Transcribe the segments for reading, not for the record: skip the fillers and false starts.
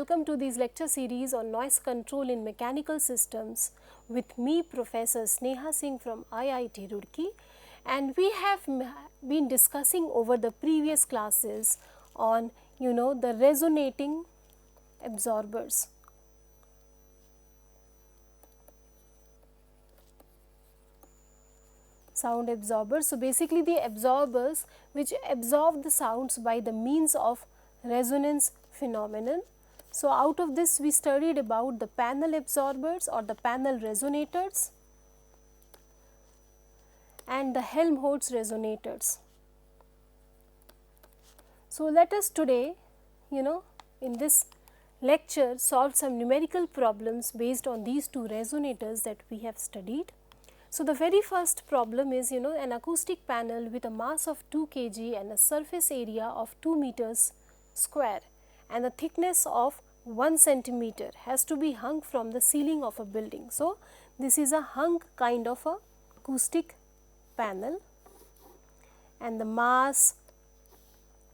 welcome to this lecture series on noise control in mechanical systems with me, Professor Sneha Singh from IIT Roorkee, and we have been discussing over the previous classes on the resonating absorbers. Sound absorbers. So, basically the absorbers which absorb the sounds by the means of resonance phenomenon. So, out of this we studied about the panel absorbers or the panel resonators and the Helmholtz resonators. So, let us today in this lecture solve some numerical problems based on these two resonators that we have studied. So, the very first problem is an acoustic panel with a mass of 2 kg and a surface area of 2 meters square and a thickness of 1 centimeter has to be hung from the ceiling of a building. So, this is a hung kind of a acoustic panel, and the mass,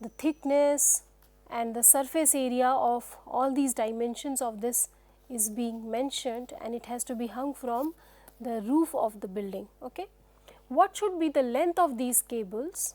the thickness and the surface area of all these dimensions of this is being mentioned, and it has to be hung from the roof of the building. Okay. What should be the length of these cables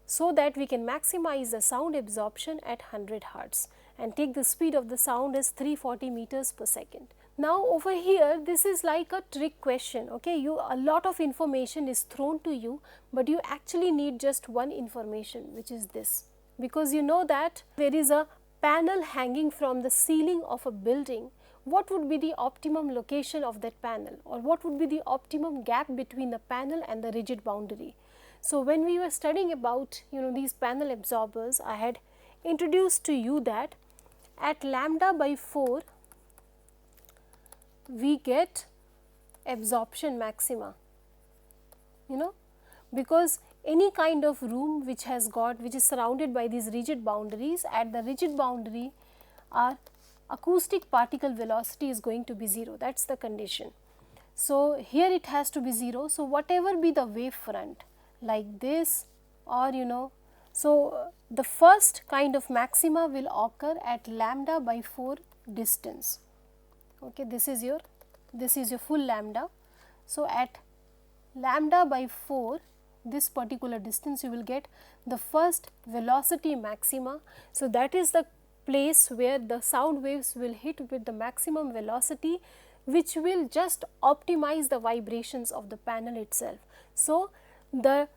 so that we can maximize the sound absorption at 100 hertz and take the speed of the sound as 340 meters per second. Now, over here this is like a trick question. Okay, a lot of information is thrown to you, but you actually need just one information, which is this, because you know that there is a panel hanging from the ceiling of a building. What would be the optimum location of that panel, or what would be the optimum gap between the panel and the rigid boundary? So, when we were studying about these panel absorbers, I had introduced to you that at lambda by 4 we get absorption maxima, because any kind of room which is surrounded by these rigid boundaries, at the rigid boundary our acoustic particle velocity is going to be 0, that is the condition. So, here it has to be 0. So, whatever be the wave front like this, or so the first kind of maxima will occur at lambda by 4 distance. Okay, this is your full lambda. So, at lambda by 4 this particular distance you will get the first velocity maxima. So, that is the place where the sound waves will hit with the maximum velocity, which will just optimize the vibrations of the panel itself. So, the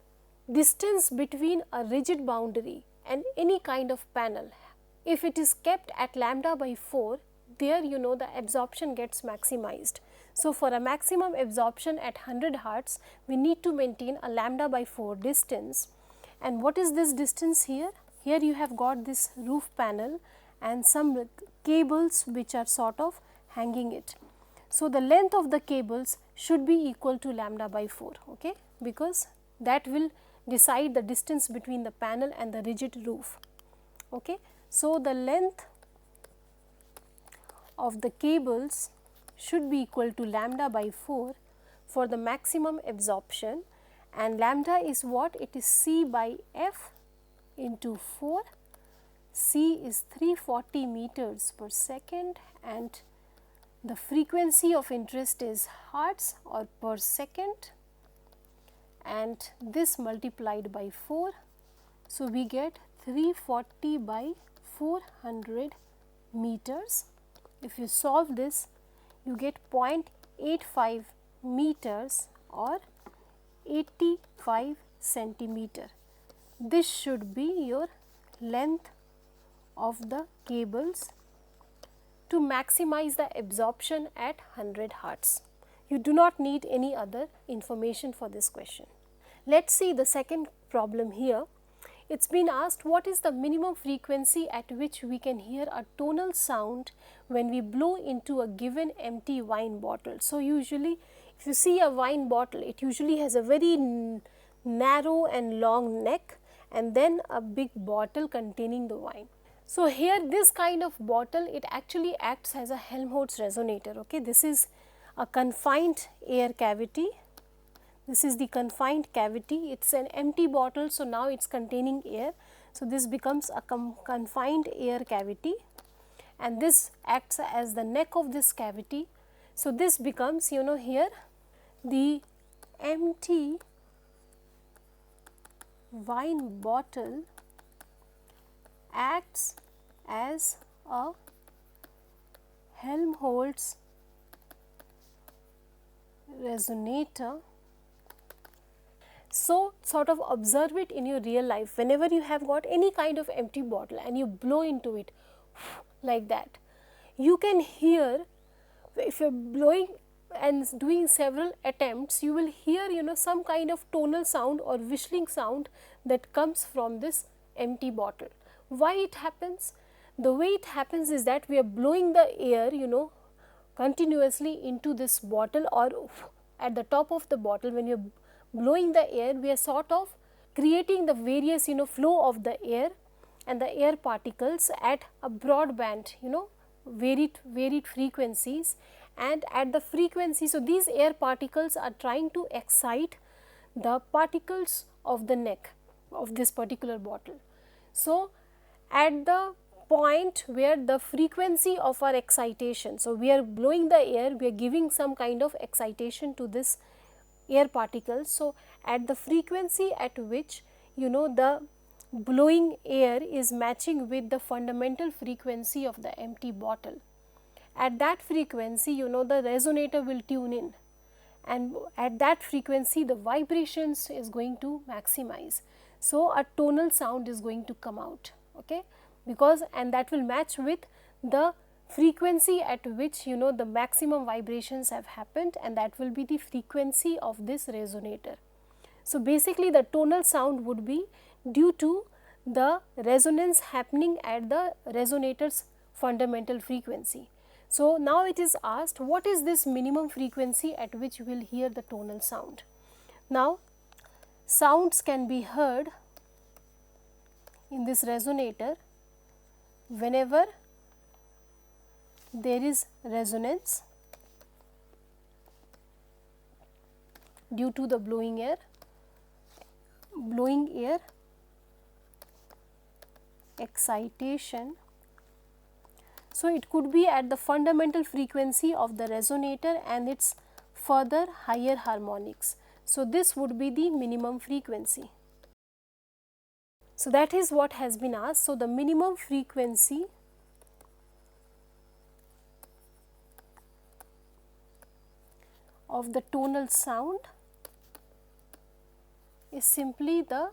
distance between a rigid boundary and any kind of panel, if it is kept at lambda by 4, there the absorption gets maximized. So, for a maximum absorption at 100 hertz, we need to maintain a lambda by 4 distance. And what is this distance here? Here you have got this roof panel and some cables which are sort of hanging it. So, the length of the cables should be equal to lambda by 4, okay, because that will decide the distance between the panel and the rigid roof. Okay. So, the length of the cables should be equal to lambda by 4 for the maximum absorption, and lambda is what? It is C by F into 4. C is 340 meters per second, and the frequency of interest is hertz or per second, and this multiplied by 4. So, we get 340 by 400 meters. If you solve this, you get 0.85 meters or 85 centimeter. This should be your length of the cables to maximize the absorption at 100 hertz. You do not need any other information for this question. Let us see the second problem here. It has been asked, what is the minimum frequency at which we can hear a tonal sound when we blow into a given empty wine bottle. So, usually if you see a wine bottle, it usually has a very narrow and long neck and then a big bottle containing the wine. So, here this kind of bottle, it actually acts as a Helmholtz resonator. Okay. This is a confined air cavity. This is the confined cavity. It is an empty bottle. So, now it is containing air. So, this becomes a confined air cavity, and this acts as the neck of this cavity. So, this becomes, you know, here the empty wine bottle acts as a Helmholtz resonator. So, sort of observe it in your real life. Whenever you have got any kind of empty bottle and you blow into it like that, you can hear, if you are blowing and doing several attempts, you will hear, you know, some kind of tonal sound or whistling sound that comes from this empty bottle. Why it happens? The way it happens is that we are blowing the air, you know, continuously into this bottle, or at the top of the bottle. When you are blowing the air, we are sort of creating the various, you know, flow of the air and the air particles at a broad band, you know, varied frequencies, and at the frequency. So, these air particles are trying to excite the particles of the neck of this particular bottle. So, at the point where the frequency of our excitation, so we are blowing the air, we are giving some kind of excitation to this air particles. So, at the frequency at which, you know, the blowing air is matching with the fundamental frequency of the empty bottle, at that frequency, you know, the resonator will tune in, and at that frequency the vibrations is going to maximize. So, a tonal sound is going to come out, okay, because, and that will match with the frequency at which, you know, the maximum vibrations have happened, and that will be the frequency of this resonator. So, basically the tonal sound would be due to the resonance happening at the resonator's fundamental frequency. So, now it is asked, what is this minimum frequency at which you will hear the tonal sound? Now, sounds can be heard in this resonator whenever there is resonance due to the blowing air, excitation. So, it could be at the fundamental frequency of the resonator and its further higher harmonics. So, this would be the minimum frequency. So, that is what has been asked. So, the minimum frequency of the tonal sound is simply the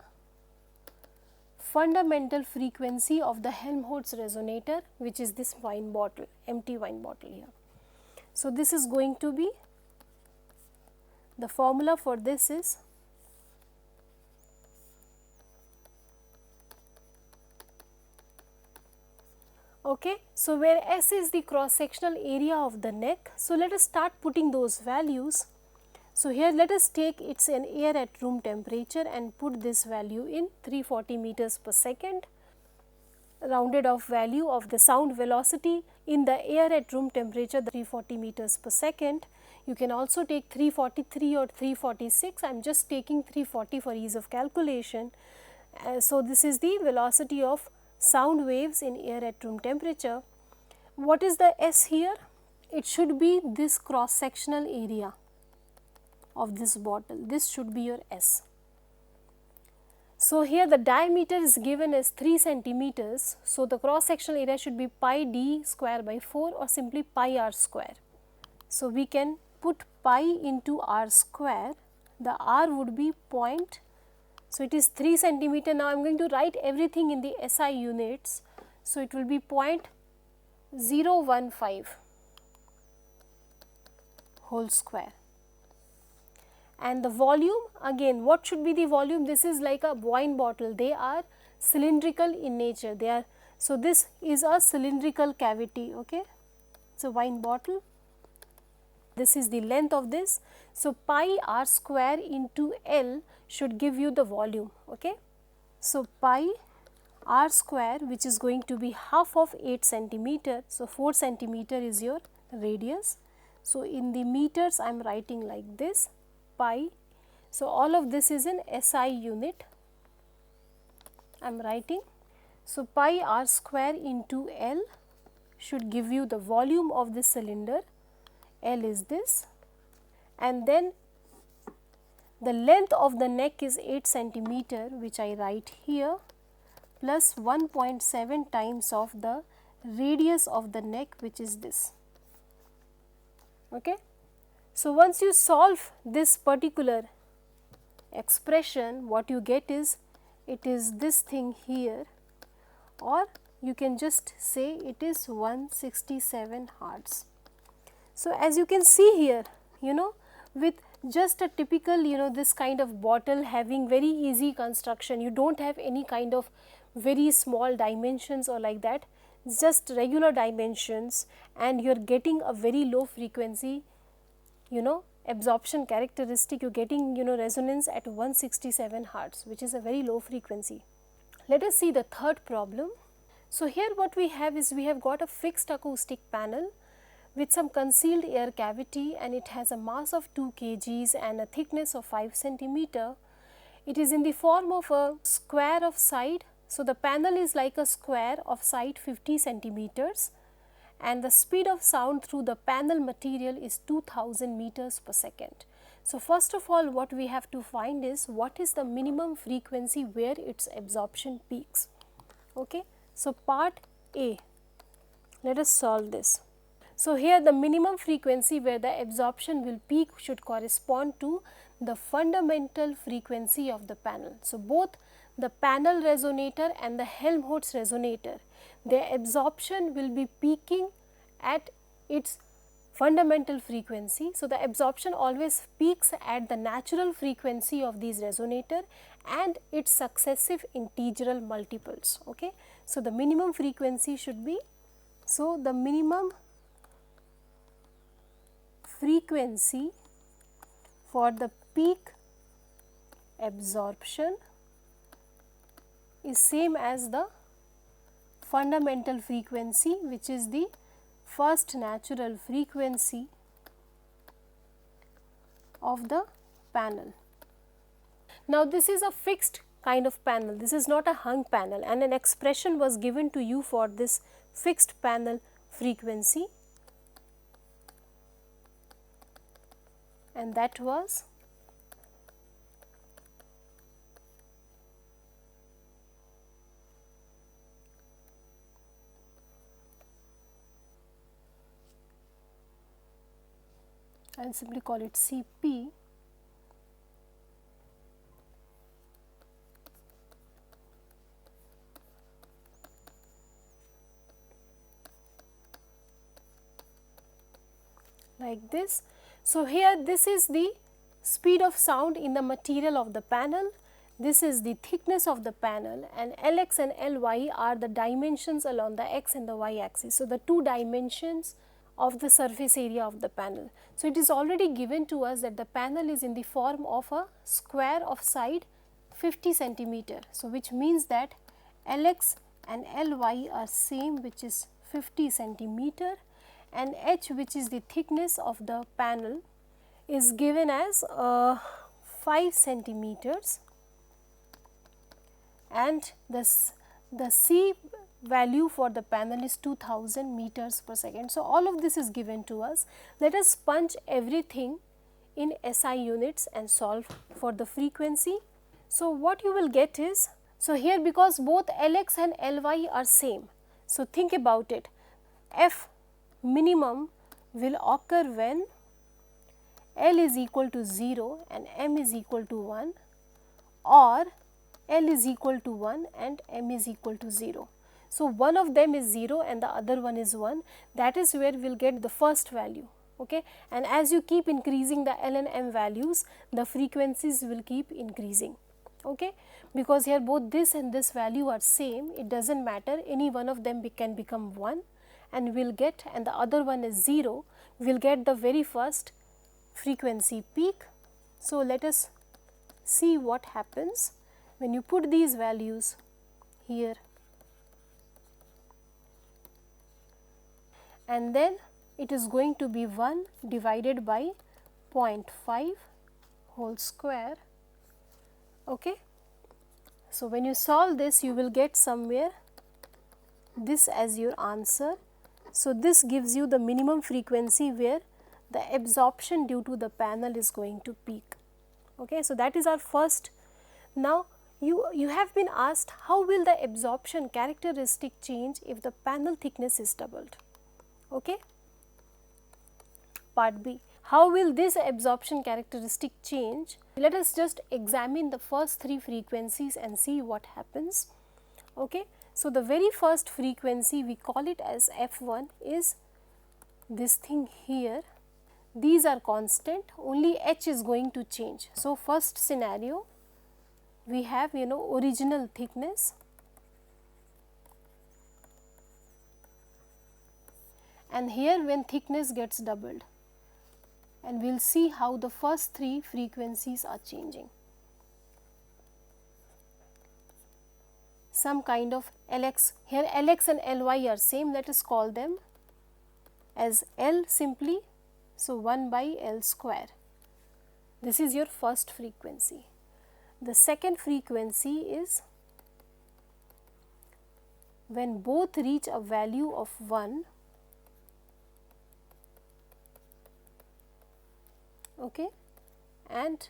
fundamental frequency of the Helmholtz resonator, which is this wine bottle, empty wine bottle here. So, this is going to be, the formula for this is okay. So, where S is the cross sectional area of the neck. So, let us start putting those values. So, here let us take it's an air at room temperature and put this value in 340 meters per second, rounded off value of the sound velocity in the air at room temperature, the 340 meters per second. You can also take 343 or 346, I am just taking 340 for ease of calculation. So, this is the velocity of sound waves in air at room temperature. What is the S here? It should be this cross sectional area of this bottle, this should be your S. So, here the diameter is given as 3 centimeters. So, the cross sectional area should be pi d square by 4 or simply pi r square. So, we can put pi into r square, the r would be point. So, it is 3 centimeter. Now, I am going to write everything in the SI units. So, it will be 0.015 whole square. And the volume, again, what should be the volume? This is like a wine bottle, they are cylindrical in nature, they are. So, this is a cylindrical cavity, okay. So, wine bottle, this is the length of this. So, pi r square into L should give you the volume, okay. So, pi r square, which is going to be half of 8 centimeter. So, 4 centimeter is your radius. So, in the meters I am writing like this, pi. So, all of this is in SI unit, I am writing So, pi r square into L should give you the volume of this cylinder, L is this, and then the length of the neck is 8 centimeter, which I write here, plus 1.7 times of the radius of the neck, which is this. Okay. So, once you solve this particular expression, what you get is, it is this thing here, or you can just say it is 167 hertz. So, as you can see here, with just a typical, this kind of bottle having very easy construction, you do not have any kind of very small dimensions or like that, just regular dimensions, and you are getting a very low frequency, absorption characteristic, you are getting, resonance at 167 hertz, which is a very low frequency. Let us see the third problem. So, here what we have is, we have got a fixed acoustic panel with some concealed air cavity, and it has a mass of 2 kgs and a thickness of 5 centimeter. It is in the form of a square of side. So, the panel is like a square of side 50 centimeters, and the speed of sound through the panel material is 2000 meters per second. So, first of all, what we have to find is, what is the minimum frequency where its absorption peaks. Okay. So, part A, let us solve this. So, here the minimum frequency where the absorption will peak should correspond to the fundamental frequency of the panel. So, both the panel resonator and the Helmholtz resonator, their absorption will be peaking at its fundamental frequency. So, the absorption always peaks at the natural frequency of these resonator and its successive integral multiples. Okay. So, the minimum frequency should be, so the minimum frequency for the peak absorption is same as the fundamental frequency, which is the first natural frequency of the panel. Now, this is a fixed kind of panel, this is not a hung panel, and an expression was given to you for this fixed panel frequency, and that was I will simply call it Cp like this. So, here this is the speed of sound in the material of the panel, this is the thickness of the panel, and Lx and Ly are the dimensions along the x and the y axis. So, the two dimensions of the surface area of the panel. So, it is already given to us that the panel is in the form of a square of side 50 centimeter. So, which means that Lx and Ly are same, which is 50 centimeter, and h, which is the thickness of the panel, is given as 5 centimeters, and the C value for the panel is 2000 meters per second. So, all of this is given to us. Let us punch everything in SI units and solve for the frequency. So, what you will get is, so here because both Lx and Ly are same, so think about it, F minimum will occur when L is equal to 0 and M is equal to 1, or L is equal to 1 and M is equal to 0. So, one of them is 0 and the other one is 1, that is where we will get the first value. Okay. And as you keep increasing the L and M values, the frequencies will keep increasing. Okay. Because here both this and this value are same, it does not matter, any one of them can become 1 and we will get, and the other one is 0, we will get the very first frequency peak. So, let us see what happens when you put these values here, and then it is going to be 1 divided by 0.5 whole square. Okay. So, when you solve this, you will get somewhere this as your answer. So, this gives you the minimum frequency where the absorption due to the panel is going to peak. Okay, so that is our first. Now, you have been asked how will the absorption characteristic change if the panel thickness is doubled. Okay. Part B, how will this absorption characteristic change? Let us just examine the first three frequencies and see what happens. Okay. So, the very first frequency, we call it as F1, is this thing here. These are constant, only H is going to change. So, first scenario, we have original thickness, and here when thickness gets doubled, and we will see how the first three frequencies are changing. Some kind of Lx, here Lx and Ly are same, let us call them as L simply. So, 1 by L square, this is your first frequency. The second frequency is when both reach a value of 1, okay, and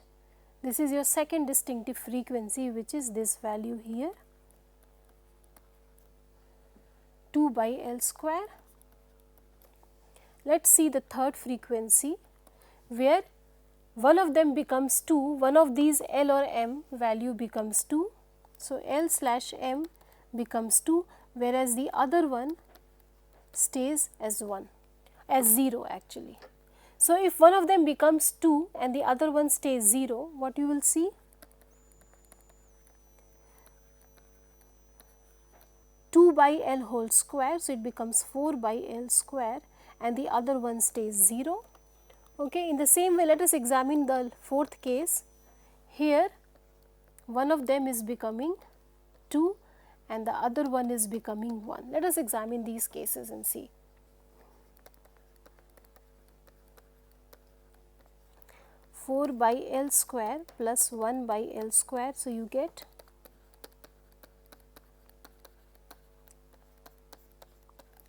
this is your second distinctive frequency, which is this value here, 2 by L square. Let us see the third frequency where one of them becomes 2, one of these L or M value becomes 2. So, L slash M becomes 2, whereas the other one stays as 1, as 0 actually. So, if one of them becomes 2 and the other one stays 0, what you will see? By L whole square, so it becomes 4 by L square, and the other one stays 0. Okay. In the same way, let us examine the fourth case. Here one of them is becoming 2 and the other one is becoming 1. Let us examine these cases and see. Four by L square plus 1 by L square, so you get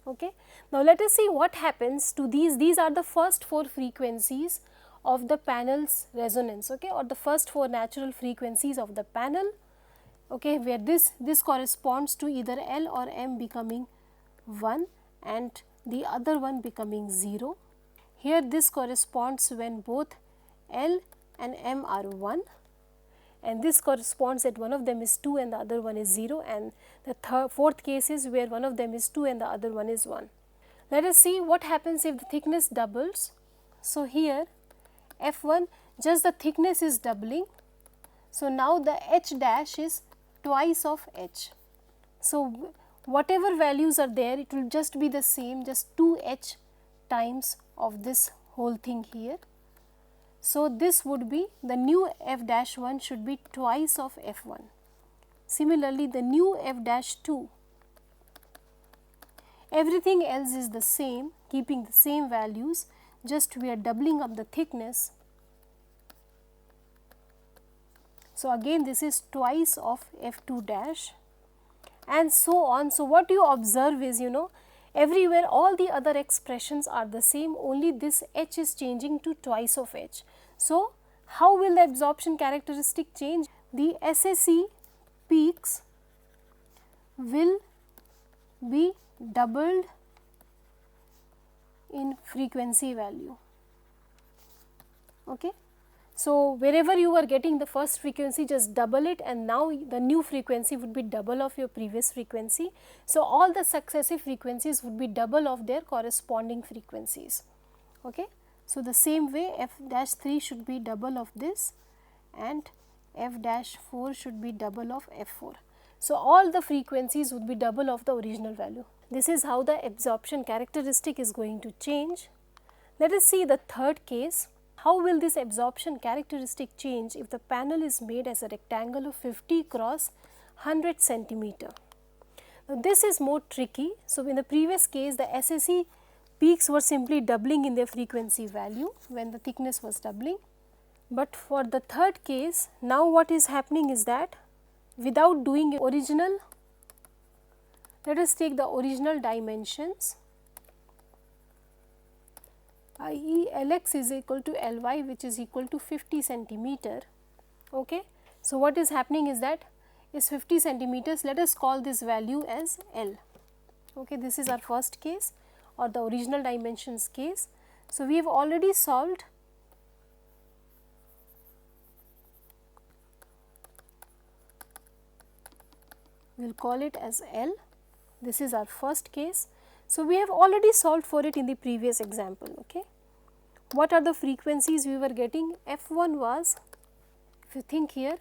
okay. Now, let us see what happens to these are the first 4 frequencies of the panel's resonance, okay, or the first 4 natural frequencies of the panel, okay, where this corresponds to either L or M becoming 1 and the other one becoming 0. Here this corresponds when both L and M are 1, and this corresponds that one of them is 2 and the other one is 0, and the fourth case is where one of them is 2 and the other one is 1. Let us see what happens if the thickness doubles. So, here F1, just the thickness is doubling. So, now the H dash is twice of H. So, whatever values are there, it will just be the same, just 2H times of this whole thing here. So, this would be the new F dash 1 should be twice of F1. Similarly, the new F dash 2, everything else is the same, keeping the same values, just we are doubling up the thickness. So, again this is twice of F2 dash and so on. So, what you observe is everywhere all the other expressions are the same, only this H is changing to twice of H. So, how will the absorption characteristic change? The SSE peaks will be doubled in frequency value. Okay. So, wherever you are getting the first frequency, just double it, and now the new frequency would be double of your previous frequency. So, all the successive frequencies would be double of their corresponding frequencies. Okay. So, the same way F dash 3 should be double of this and F dash 4 should be double of F4. So, all the frequencies would be double of the original value. This is how the absorption characteristic is going to change. Let us see the third case. How will this absorption characteristic change if the panel is made as a rectangle of 50 cross 100 centimeter? Now, this is more tricky. So, in the previous case, the SSE peaks were simply doubling in their frequency value when the thickness was doubling. But for the third case, now what is happening is that without doing original Let us take the original dimensions, i.e. Lx is equal to Ly, which is equal to 50 centimeter. Okay. So, what is happening is that is 50 centimeters. Let us call this value as L. Okay. This is our first case or the original dimensions case. So, we have already solved we will call it as L. This is our first case. So, we have already solved for it in the previous example. Okay. What are the frequencies we were getting? F1 was, if you think here,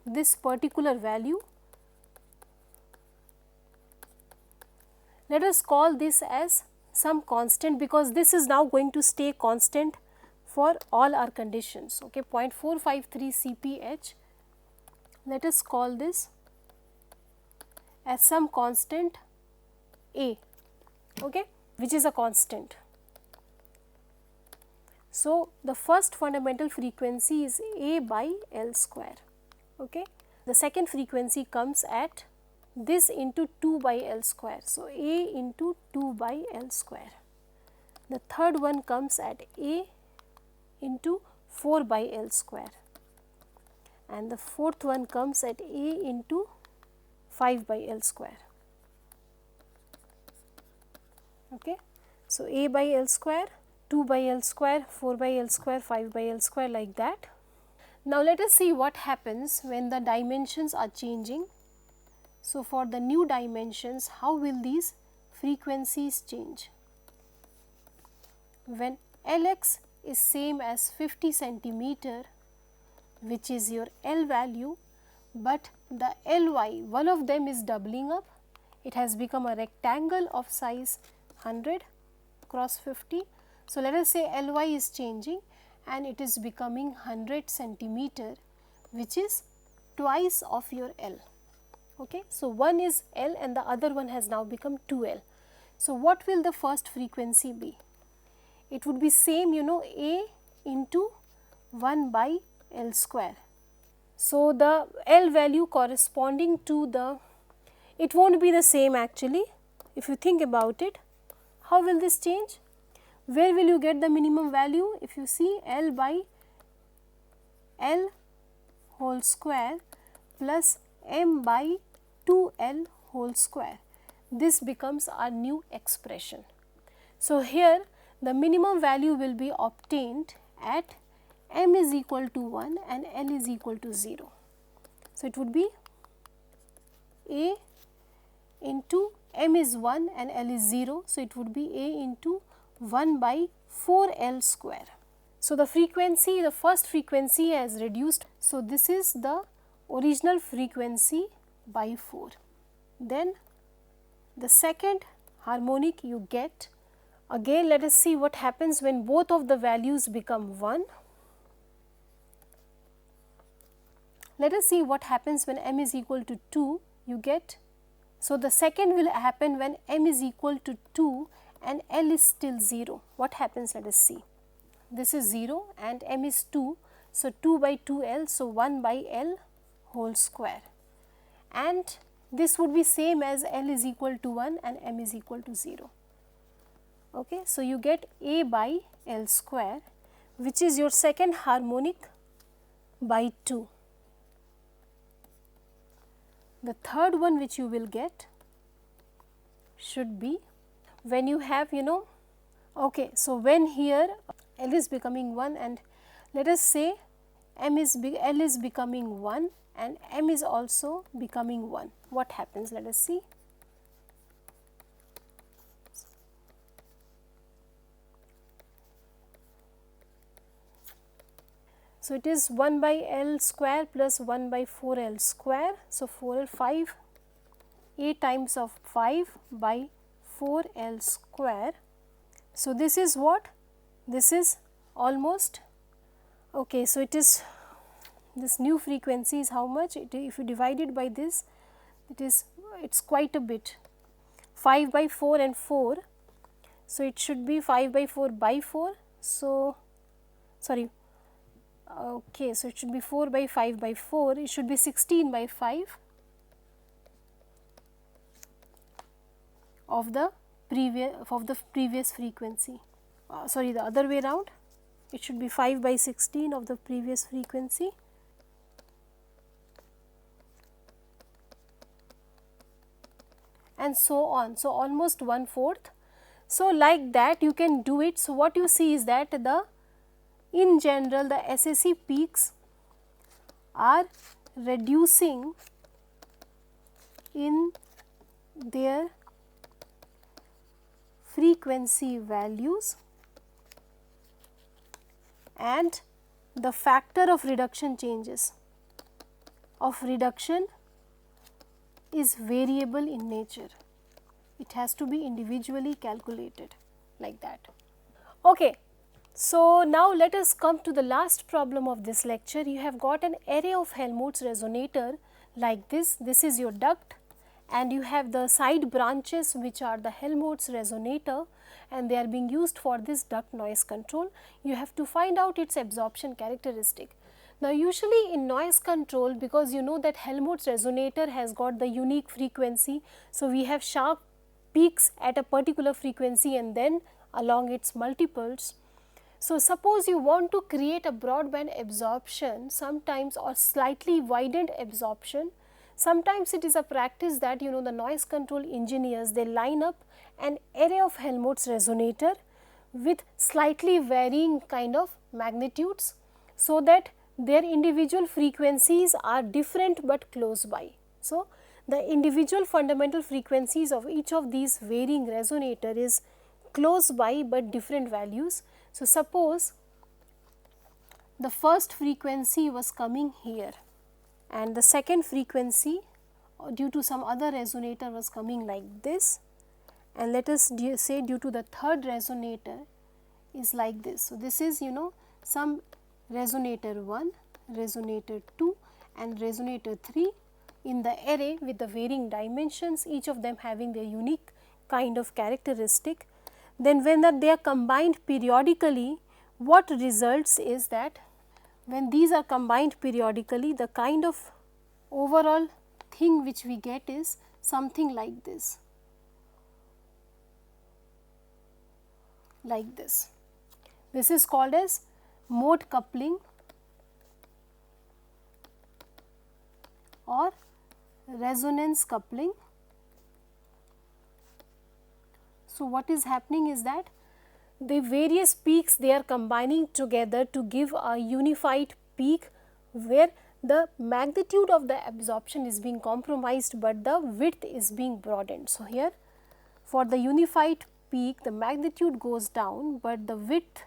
this particular value. Let us call this as some constant, because this is now going to stay constant for all our conditions. Okay. 0.453 cph. Let us call this as some constant A, okay, which is a constant. So, the first fundamental frequency is A by L square. Okay. The second frequency comes at this into 2 by L square. So, A into 2 by L square. The third one comes at A into 4 by L square, and the fourth one comes at A into 5 by L square. Okay. So, A by L square, 2 by L square, 4 by L square, 5 by L square, like that. Now, let us see what happens when the dimensions are changing. So, for the new dimensions, how will these frequencies change? When Lx is same as 50 centimeter, which is your L value, but the Ly, one of them is doubling up. It has become a rectangle of size 100 cross 50. So, let us say Ly is changing and it is becoming 100 centimeter, which is twice of your L. Okay. So, one is L and the other one has now become 2L. So, what will the first frequency be? It would be same, you know, A into 1 by L square. So, the L value corresponding to the, it will not be the same actually. If you think about it, how will this change? Where will you get the minimum value? If you see L by L whole square plus M by 2L whole square. This becomes our new expression. So, here the minimum value will be obtained at M is equal to 1 and L is equal to 0. So, it would be A into M is 1 and L is 0. So, it would be A into 1 by 4L square. So, the frequency, the first frequency has reduced. So, this is the original frequency by 4. Then the second harmonic you get. Again, let us see what happens when both of the values become 1. Let us see what happens when M is equal to 2, you get. So, the second will happen when M is equal to 2 and L is still 0. What happens? Let us see. This is 0 and M is 2. So, 2 by 2L, so 1 by L whole square. And this would be same as L is equal to 1 and M is equal to 0. Okay. So, you get A by L square, which is your second harmonic by 2. The third one which you will get should be when you have, you know, okay. So, when here L is becoming 1 and let us say L is becoming 1 and M is also becoming 1. What happens? Let us see. So, it is 1 by L square plus 1 by 4L square. So, 4L 5, A times of 5 by 4L square. So, this is what? This is almost, okay. So, it is, this new frequency is how much? If you divide it by this, it's quite a bit, 5 by 4 and 4. So, it should be 5 by 4 by 4. So, sorry. Okay, so it should be 4 by 5 by 4, it should be 16 by 5. of the previous frequency. Sorry, the other way around, it should be 5/16 of the previous frequency. And so on. So, almost 1/4. So, like that you can do it. So, what you see is that in general the SSE peaks are reducing in their frequency values, and the factor of reduction changes of reduction is variable in nature. It has to be individually calculated like that. Okay. So, now let us come to the last problem of this lecture. You have got an array of Helmholtz resonator like this. This is your duct, and you have the side branches which are the Helmholtz resonator, and they are being used for this duct noise control. You have to find out its absorption characteristic. Now, usually in noise control, because you know that Helmholtz resonator has got the unique frequency, so we have sharp peaks at a particular frequency and then along its multiples. So, suppose you want to create a broadband absorption sometimes, or slightly widened absorption. Sometimes it is a practice that you know the noise control engineers, they line up an array of Helmholtz resonator with slightly varying kind of magnitudes, so that their individual frequencies are different but close by. So, the individual fundamental frequencies of each of these varying resonator is close by but different values. So, suppose the first frequency was coming here and the second frequency due to some other resonator was coming like this, and let us say due to the third resonator is like this. So, this is you know some resonator 1, resonator 2 and resonator 3 in the array with the varying dimensions, each of them having their unique kind of characteristic. Then when they are combined periodically, what results is that when these are combined periodically, the kind of overall thing which we get is something like this, like this. This is called as mode coupling or resonance coupling. So, what is happening is that the various peaks, they are combining together to give a unified peak where the magnitude of the absorption is being compromised, but the width is being broadened. So, here for the unified peak the magnitude goes down, but the width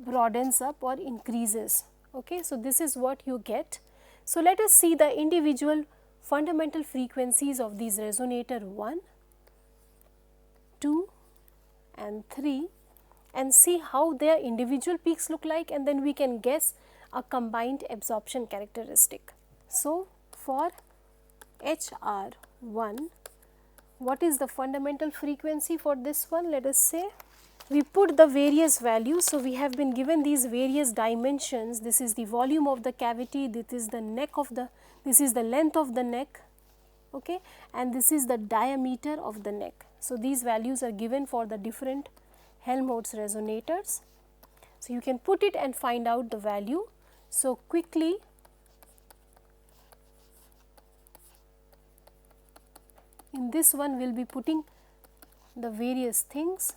broadens up or increases. Okay. So, this is what you get. So, let us see the individual fundamental frequencies of these resonator 1, 2 and 3 and see how their individual peaks look like, and then we can guess a combined absorption characteristic. So, for HR1, what is the fundamental frequency for this one? Let us say we put the various values. So, we have been given these various dimensions. This is the volume of the cavity, this is the neck of the, this is the length of the neck, okay, and this is the diameter of the neck. So, these values are given for the different Helmholtz resonators. So, you can put it and find out the value. So, quickly in this one we will be putting the various things.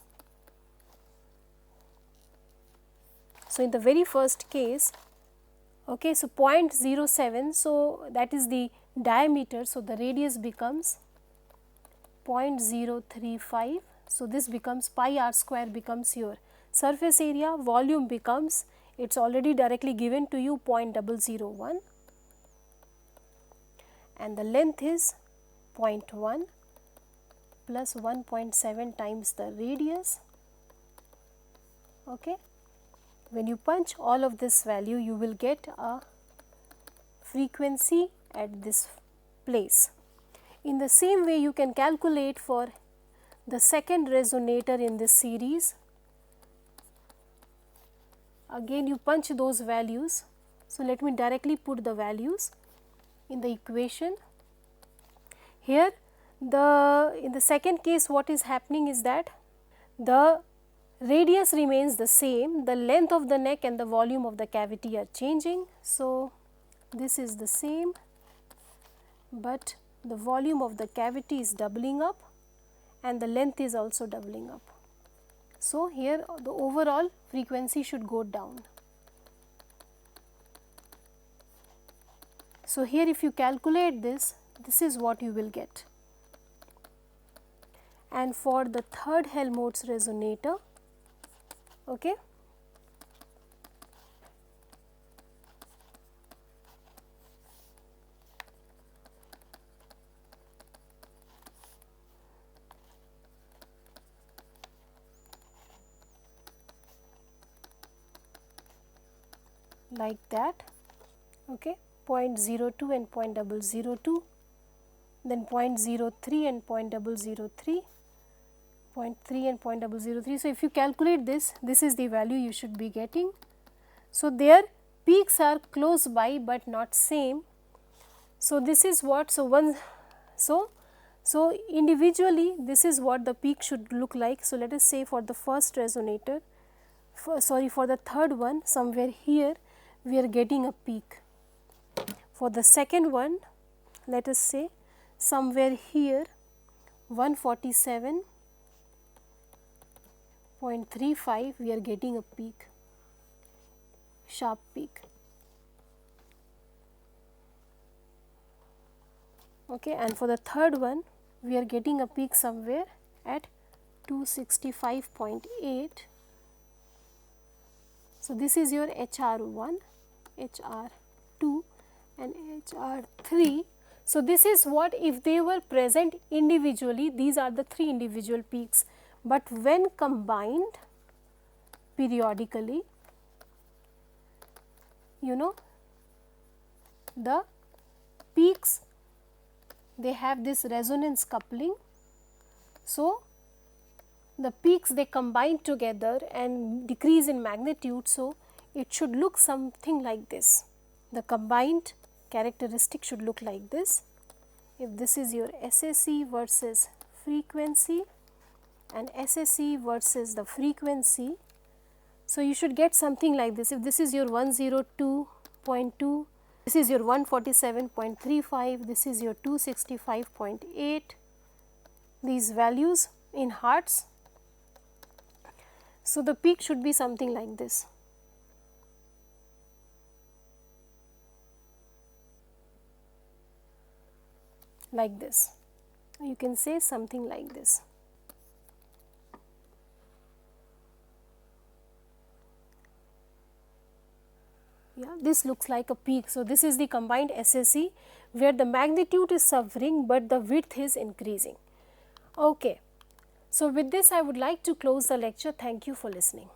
So, in the very first case, okay, so 0.07, so that is the diameter. So, the radius becomes 0.035. So, this becomes pi r square becomes your surface area, volume becomes, it is already directly given to you 0.001 and the length is 0.1 plus 1.7 times the radius. Okay. When you punch all of this value, you will get a frequency at this place. In the same way, you can calculate for the second resonator in this series. Again, you punch those values. So, let me directly put the values in the equation. Here, in the second case what is happening is that the radius remains the same, the length of the neck and the volume of the cavity are changing. So, this is the same, but the volume of the cavity is doubling up and the length is also doubling up. So, here the overall frequency should go down. So, here if you calculate this, this is what you will get. And for the third Helmholtz resonator, okay, like that, okay, 0.02 and 0.002, then 0.03 and 0.003, 0.3 and 0.003. So, if you calculate this, this is the value you should be getting. So, their peaks are close by but not same. So, this is what, so individually this is what the peak should look like. So, let us say for the first resonator, for the third one, somewhere here we are getting a peak. For the second one, let us say somewhere here 147.35 we are getting a peak, sharp peak. Okay, and for the third one we are getting a peak somewhere at 265.8. So, this is your HR1, HR2 and HR3. So, this is what if they were present individually, these are the three individual peaks, but when combined periodically, you know, the peaks, they have this resonance coupling. So, the peaks they combine together and decrease in magnitude. So, it should look something like this. The combined characteristic should look like this. If this is your SSE versus frequency and SSE versus the frequency, so you should get something like this. If this is your 102.2, this is your 147.35, this is your 265.8, these values in hertz. So, the peak should be something like this. Like this, you can say something like this. Yeah, this looks like a peak. So, this is the combined SSE where the magnitude is suffering, but the width is increasing. Okay. So, with this I would like to close the lecture. Thank you for listening.